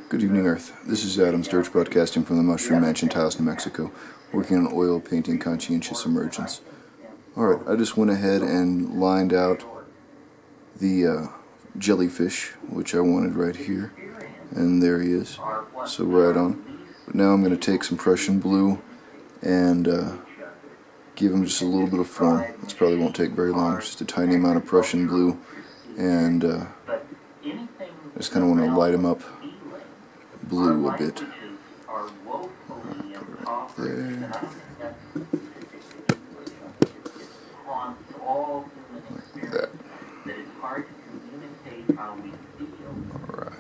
Good evening, Earth. This is Adam Sturch broadcasting from the Mushroom Mansion, Taos, New Mexico, working on oil painting Conscientious Emergence. Alright, I just went ahead and lined out the jellyfish, which I wanted right here, and there he is, so right on. But now I'm going to take some Prussian blue and give him just a little bit of form. This probably won't take very long, just a tiny amount of Prussian blue, and I just kind of want to light him up blue a bit. Put it right there. Like that. Alright.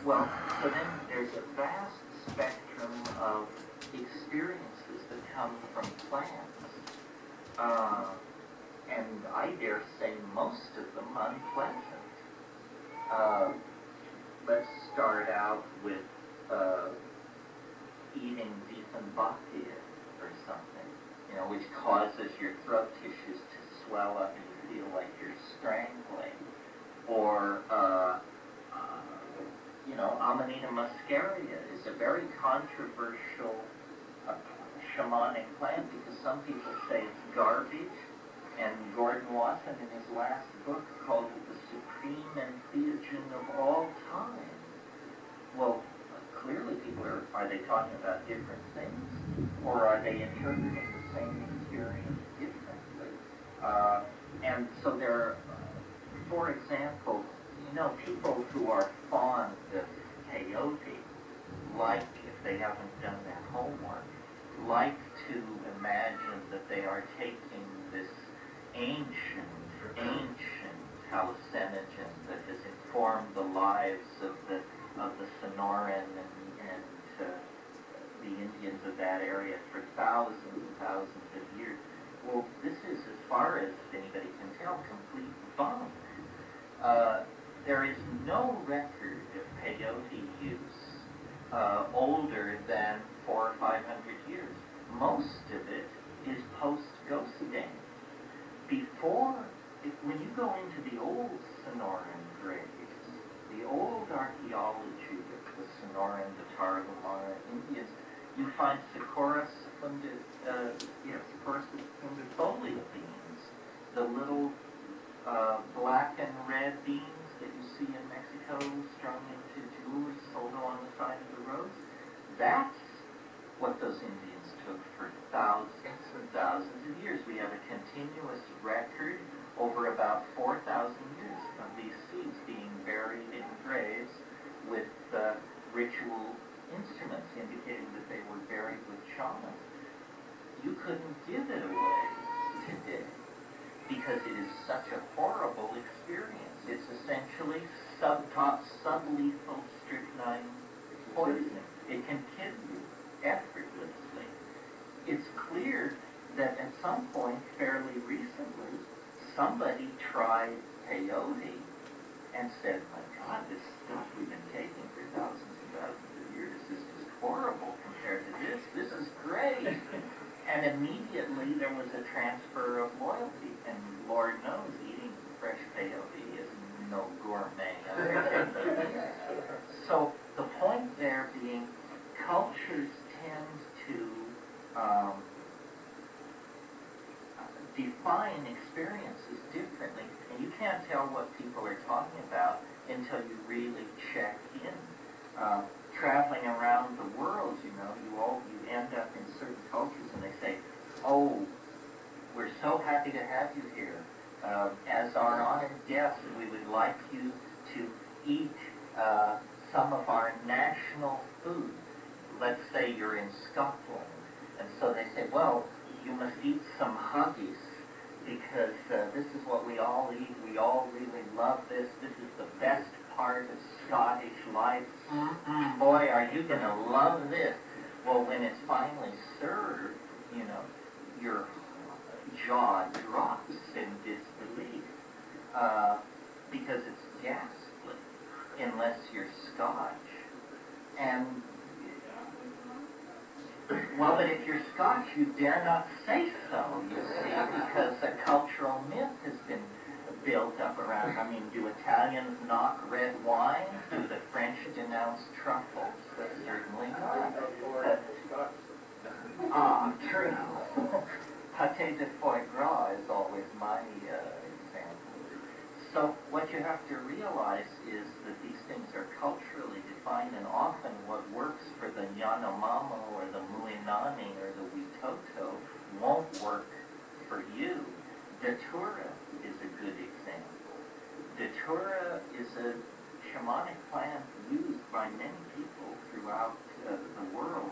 Well, so then there's a vast spectrum of experiences that come from plants. And I dare say most of them unpleasant. Let's start out with eating Diefenbachia or something, which causes your throat tissues to swell up and you feel like you're strangling. Or, Amanita muscaria is a very controversial shamanic plant because some people say it's garbage. And Gordon Wasson, in his last book, called it the supreme entheogen of all time. Well, clearly people are they talking about different things? Or are they interpreting the same experience differently? And so there are, for example, people who are fond of peyote, like, if they haven't done their homework, like to imagine that they are taking this ancient hallucinogen that has informed the lives of the Sonoran and the Indians of that area for thousands and thousands of years. Well, this is, as far as anybody can tell, complete bunk. There is no record of peyote use older than 400 or 500 years. Most of it is post-Ghost Day. When you go into the old Sonoran graves, the old archaeology of the Sonoran, the Tarahumara Indians, you find Socorus secundifolia beans, the little black and red beans that you see in Mexico strung into jewelry sold along the side of the roads. That's what those Indians took for thousands and thousands of years. We have a continuous record over about 4,000 years of these seeds being buried in graves with ritual instruments indicating that they were buried with shamans. You couldn't give it away today because it is such a horrible experience. It's essentially sublethal strychnine poisoning. It can kill you effortlessly. It's clear that at some point, fairly recently, somebody tried peyote and said, my God, this stuff we've been taking for thousands and thousands of years is just horrible compared to this. This is great. And immediately there was a transfer of loyalty. And Lord knows, eating fresh peyote is no gourmet undertaking. So the point there being, cultures tend to define experiences differently, and you can't tell what people are talking about until you really check in. Traveling around the world, you end up in certain cultures and they say, oh, we're so happy to have you here. As our honored guest, we would like you to eat some of our national food. Let's say you're in Scotland, and so they say, well, you must eat some haggis because this is what we all eat. We all really love this. This is the best part of Scottish life. Boy, are you going to love this. Well, when it's finally served, your jaw drops in disbelief because it's ghastly unless you're Scotch. And well, but if you're Scotch, you dare not say so, you see, because a cultural myth has been built up around, I mean, do Italians knock red wine? Do the French denounce truffles? Certainly not. True. Pâté de foie gras is always my example. So what you have to realize is that these things are culturally defined, and often what works for the Yanomamo or the Muinani or the Witoto won't work for you. Datura is a good example. Datura is a shamanic plant used by many people throughout the world.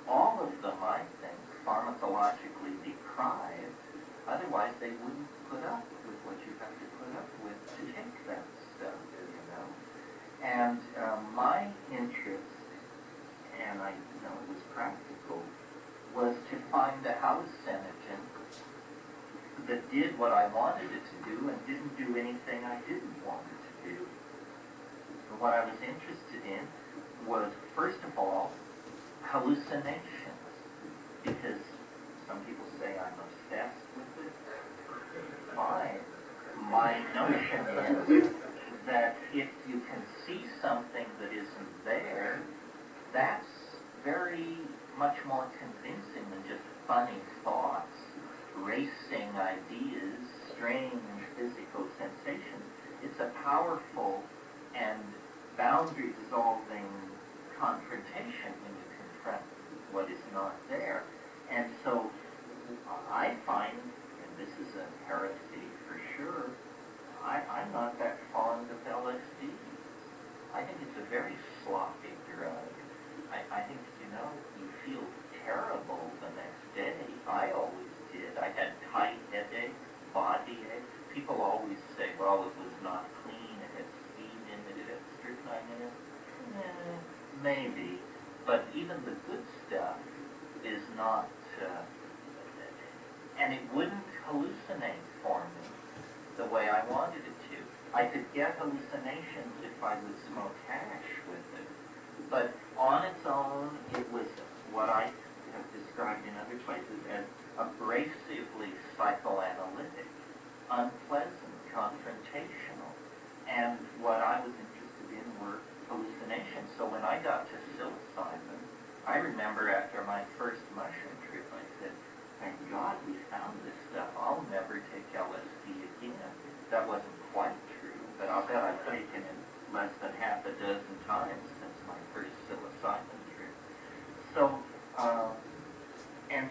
All of them, I think, pharmacologically deprived. Otherwise, they wouldn't put up with what you have to put up with to take that stuff, you know. And my interest, and I know it was practical, was to find a hallucinogen that did what I wanted it to do and didn't do anything I didn't want it to do. And what I was interested in was, first of all, hallucinations, because some people say I'm obsessed with it. Fine. My notion is that if you can see something that isn't there, that's very much more convincing than just funny thoughts, racing ideas, strange physical sensations. It's a powerful and boundary-dissolving confrontation when you confront what is not there. And so I find, and this is a heresy for sure, I'm not that fond of LSD. I think it's a very sloppy drug. I think, you know, you feel terrible the next day. I always did. I had tight headache, body ache. People always say, well, it was not clean, it had speed in it, it had strychnine in it. Maybe. But even the good stuff is not, and it wouldn't hallucinate for me the way I wanted it to. I could get hallucinations if I would smoke hash with it. But on its own, it was what I have described in other places as abrasively psychoanalytic, unpleasant, confrontational. And what I was interested in were hallucinations. So when I got to psilocybin, I remember after my first mushroom trip, I said, thank God we found this stuff. I'll never take LSD again. That wasn't quite true, but I'll bet I've taken it less than half a dozen times since my first psilocybin trip. So, and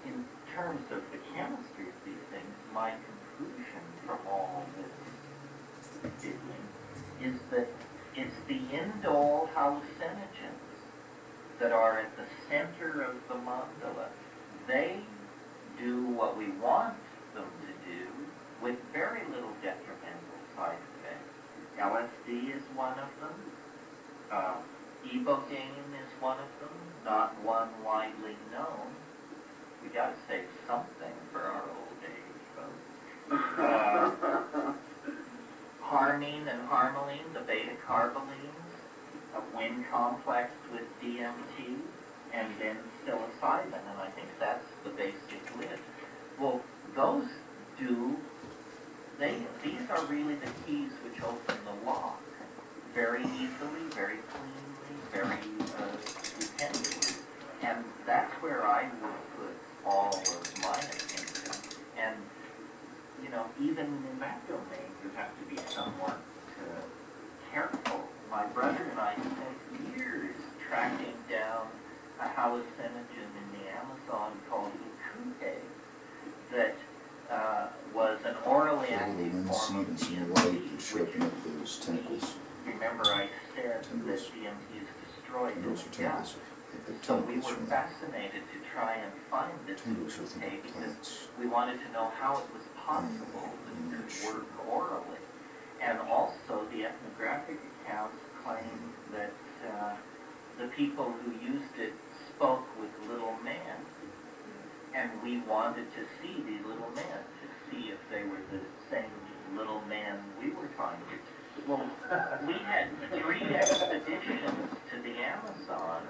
in terms of the chemistry of these things, my conclusion from all this digging is that it's the indole hallucinogens that are at the center of the mandala. They do what we want them to do with very little detrimental side effects. LSD is one of them. Ibogaine is one of them, not one widely known. We got to save something for our old age, folks. Harmine and harmaline, the beta-carbolines, when complexed with DMT, and then psilocybin, and I think that's the basic lid. Well, those these are really the keys which open the lock very easily, very cleanly, very dependably. And that's where I would put all of my attention. And, you know, even in that domain, you have to be somewhat careful. My brother and I spent years tracking down a hallucinogen in the Amazon called ikuke that was an orally active form of DMT. Show up up those tentacles. Remember I said that DMT is destroyed in Tentacles the are tentacles. gut. So we were fascinated to try and find this ikuke because we wanted to know how it was possible that it could work orally. And also the ethnographic accounts claim that the people who used it spoke with little men. And we wanted to see the little men, to see if they were the same little men we were trying to. Well, we had 3 expeditions to the Amazon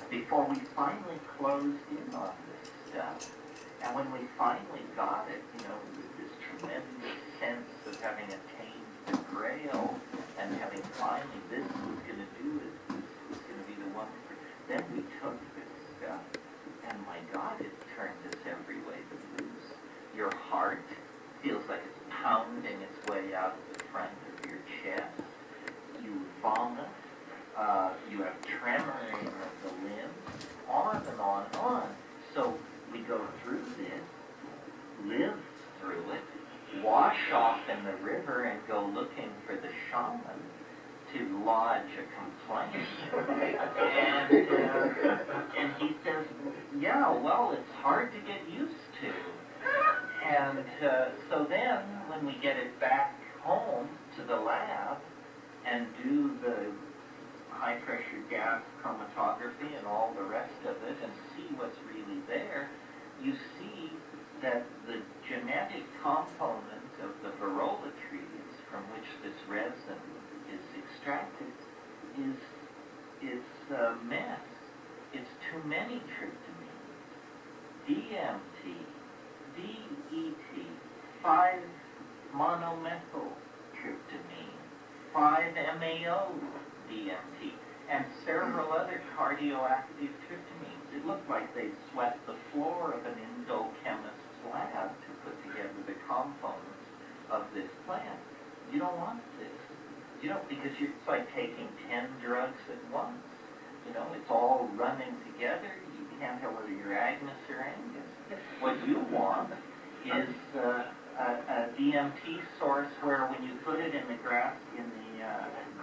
before we finally closed in on this stuff. And when we finally got it, you know, it was this tremendous sense of having attained the grail and having finally, this was going to do it, this was going to be the one for, then we took this stuff, and my God, it turned us every way but loose. Your heart feels like it's pounding its way out of the front of your chest. You vomit. You have tremoring of the limbs, on and on and on. So we go through this, live through it, wash off in the river and go looking for the shaman to lodge a complaint. And he says, yeah, well, it's hard to get used to. And so then when we get it back home to the lab and do the high-pressure gas chromatography and all the rest of it and see what's really there, you see that the genetic component of the varroa trees from which this resin is extracted is a mess. It's too many tryptamines. DMT, DET, 5-monomethyl tryptamine, 5-MAO DMT, and several other cardioactive tryptamines. It looked like they'd swept the floor of an endochemist's lab to put together the components of this plant. You don't want this. You don't, because it's like taking 10 drugs at once. You know, it's all running together. You can't tell whether you're Agnes or Angus. What you want is a DMT source where when you put it in the grass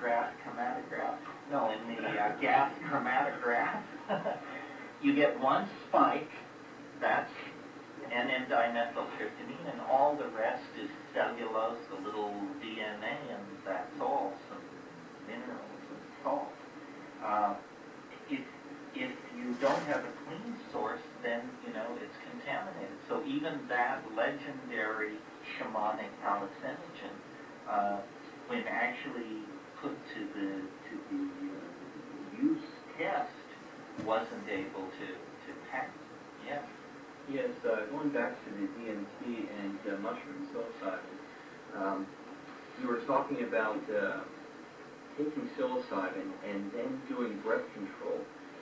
chromatograph, in the gas chromatograph, you get one spike, that's N,N-dimethyltryptamine, and all the rest is cellulose, a little DNA, and that's all, some minerals and salt. If you don't have a clean source, then, it's contaminated. So even that legendary shamanic hallucinogen, when actually put to the use test, wasn't able to pass. Yeah. Yes, going back to the DMT and mushroom psilocybin, you were talking about taking psilocybin and then doing breath control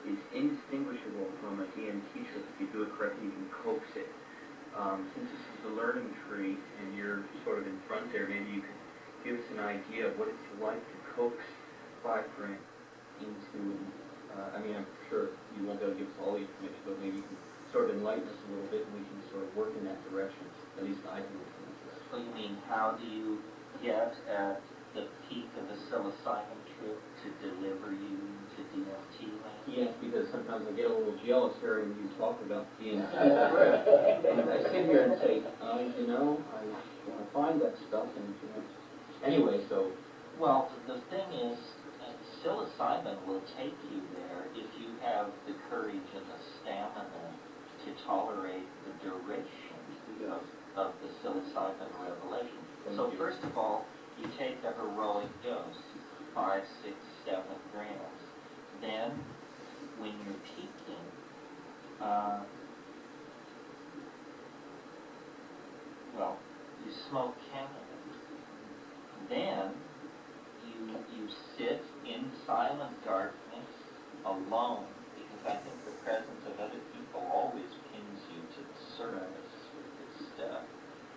is indistinguishable from a DMT trip. If you do it correctly, you can coax it. Since this is a learning tree and you're sort of in front there, maybe you could give us an idea of what it's like to coax 5 grams into, I'm sure you won't be able to give us all the information, but maybe you can sort of enlighten us a little bit and we can sort of work in that direction. At least I can work in that direction. So you mean, how do you get at the peak of a psilocybin trip to deliver you to DMT land? Yes, because sometimes I get a little jealous hearing you talk about DMT. And I sit here and say, I want to find that stuff. And anyway, so. Well, the thing is, psilocybin will take you there if you have the courage and the stamina to tolerate the duration of the psilocybin revelation. So first of all, you take a heroic dose, 5, 6, 7 grams. Then, when you're peaking, you smoke cannabis. Then, you sit in silent darkness, alone, because I think the presence of other people always pins you to the surface with this stuff.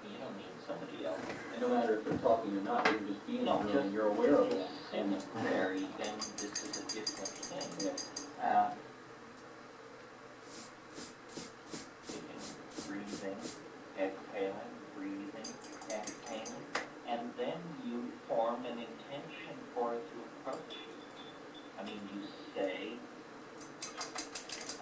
You don't need somebody else. And no matter if they're talking or not, they can just be in the room just, and you're aware of it. Sitting there, then this is a different thing. Yeah. Breathing, exhaling, breathing, exhaling, and then you form an intention for it to approach you. I mean, you say,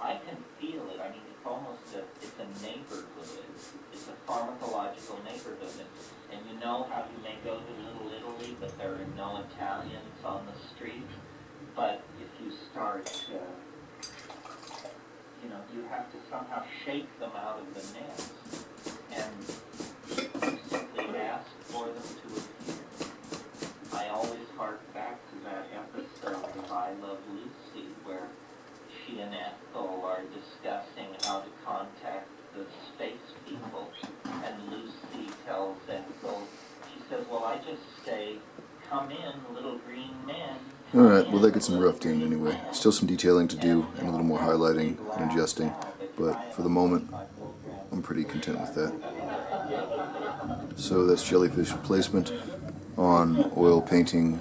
I can feel it. I mean, it's almost it's a neighborhood. It's a pharmacological neighborhood. And you know how you may go to Little Italy, but there are no Italians on the street. But if you start, you have to somehow shake them out of the nest. And you simply ask for them to appear. I always hark back to that episode of I Love Lucy, where she and Ethel are discussing how to contact the space people, and Lucy tells Ethel, she says, well, I just say, come in, little green men. Alright, well that gets them roughed in anyway. Still some detailing to do and a little more highlighting and adjusting, but for the moment I'm pretty content with that. So that's jellyfish placement on oil painting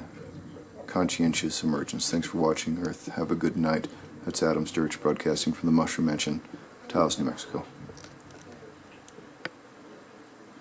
Conscientious Emergence. Thanks for watching, Earth. Have a good night. That's Adam Sturch broadcasting from the Mushroom Mansion, Taos, New Mexico.